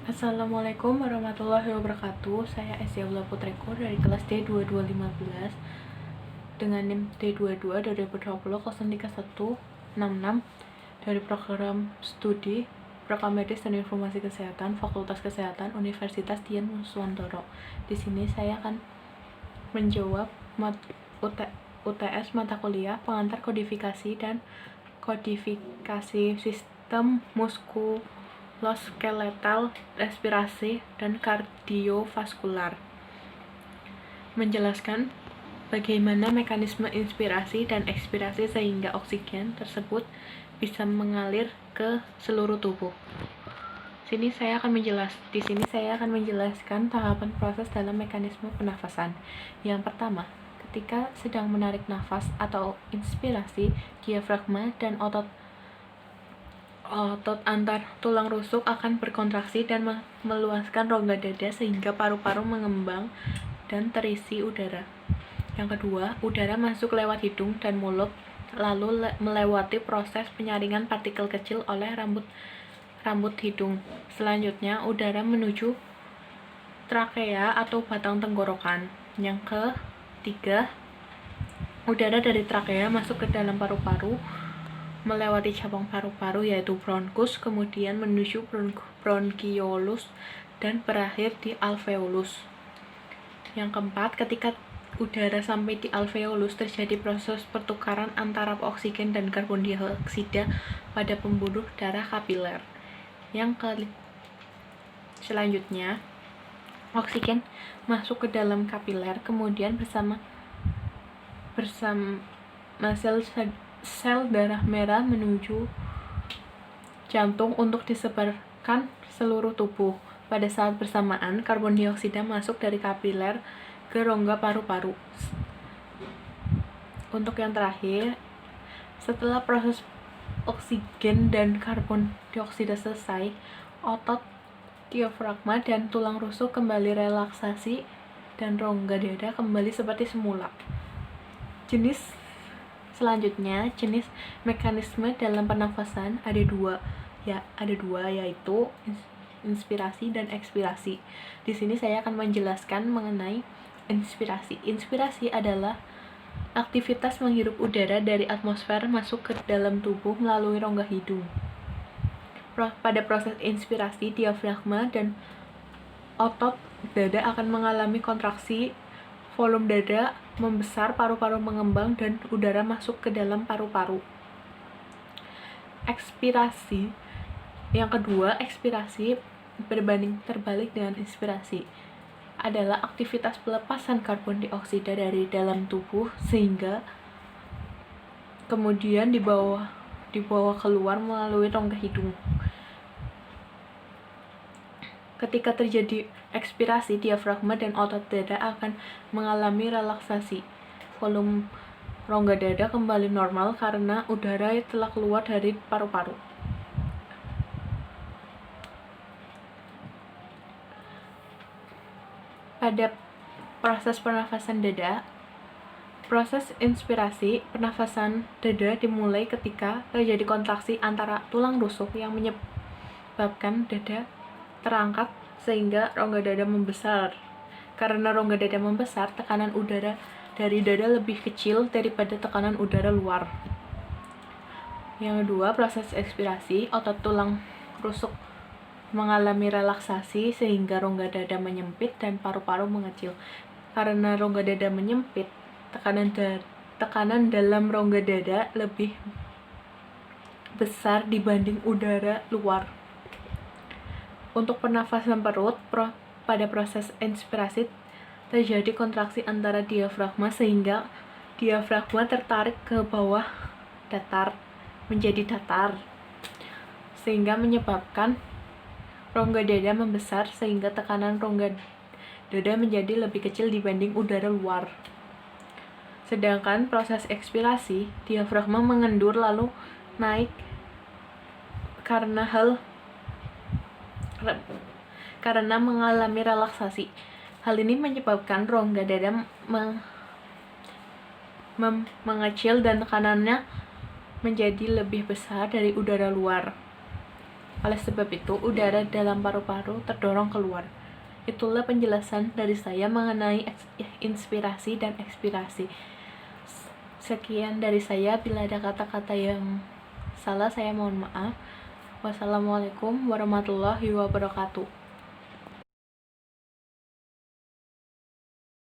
Assalamualaikum warahmatullahi wabarakatuh. Saya Eziaula Putreko dari kelas D2215 dengan NIM D22 2020 03166 dari program studi Program Medis dan Informasi Kesehatan Fakultas Kesehatan Universitas Dian Nuswantoro. Di sini saya akan menjawab UTS mata kuliah pengantar kodifikasi dan kodifikasi sistem muskuloskeletal, respirasi, dan kardiovaskular. Menjelaskan bagaimana mekanisme inspirasi dan ekspirasi sehingga oksigen tersebut bisa mengalir ke seluruh tubuh. Di sini saya akan menjelaskan tahapan proses dalam mekanisme pernafasan. Yang pertama, ketika sedang menarik nafas atau inspirasi, diafragma dan otot antar tulang rusuk akan berkontraksi dan meluaskan rongga dada sehingga paru-paru mengembang dan terisi udara. Yang kedua, udara masuk lewat hidung dan mulut lalu melewati proses penyaringan partikel kecil oleh rambut hidung. Selanjutnya, udara menuju trakea atau batang tenggorokan. Yang ketiga, udara dari trakea masuk ke dalam paru-paru melewati cabang paru-paru yaitu bronkus, kemudian menuju bronkiolus dan berakhir di alveolus. Yang keempat, ketika udara sampai di alveolus terjadi proses pertukaran antara oksigen dan karbon dioksida pada pembuluh darah kapiler. Selanjutnya, oksigen masuk ke dalam kapiler, kemudian bersama sel darah merah menuju jantung untuk disebarkan seluruh tubuh. Pada saat bersamaan, karbon dioksida masuk dari kapiler ke rongga paru-paru. Untuk yang terakhir, setelah proses oksigen dan karbon dioksida selesai, otot diafragma dan tulang rusuk kembali relaksasi dan rongga dada kembali seperti semula. Jenis mekanisme dalam pernafasan ada dua yaitu inspirasi dan ekspirasi. Di sini saya akan menjelaskan mengenai inspirasi. Inspirasi adalah aktivitas menghirup udara dari atmosfer masuk ke dalam tubuh melalui rongga hidung. Pada proses inspirasi, diafragma dan otot dada akan mengalami kontraksi, volume dada membesar, paru-paru mengembang, dan udara masuk ke dalam paru-paru. Ekspirasi. Yang kedua, ekspirasi berbanding terbalik dengan inspirasi. Adalah aktivitas pelepasan karbon dioksida dari dalam tubuh sehingga kemudian dibawa keluar melalui rongga hidung. Ketika terjadi ekspirasi, diafragma dan otot dada akan mengalami relaksasi. Volume rongga dada kembali normal karena udara telah keluar dari paru-paru. Pada proses pernafasan dada, proses inspirasi pernafasan dada dimulai ketika terjadi kontraksi antara tulang rusuk yang menyebabkan dada terangkat sehingga rongga dada membesar. Karena rongga dada membesar, tekanan udara dari dada lebih kecil daripada tekanan udara luar. Yang kedua, proses ekspirasi, otot tulang rusuk mengalami relaksasi sehingga rongga dada menyempit dan paru-paru mengecil. Karena rongga dada menyempit, tekanan dalam rongga dada lebih besar dibanding udara luar. Untuk pernafasan perut, pada proses inspirasi terjadi kontraksi antara diafragma sehingga diafragma tertarik ke bawah menjadi datar sehingga menyebabkan rongga dada membesar sehingga tekanan rongga dada menjadi lebih kecil dibanding udara luar. Sedangkan proses ekspirasi, diafragma mengendur lalu naik karena mengalami relaksasi. Hal ini menyebabkan rongga dada mengecil dan tekanannya menjadi lebih besar dari udara luar. Oleh sebab itu, udara dalam paru-paru terdorong keluar. Itulah penjelasan dari saya mengenai inspirasi dan ekspirasi. Sekian dari saya. Bila ada kata-kata yang salah, saya mohon maaf. Wassalamualaikum warahmatullahi wabarakatuh.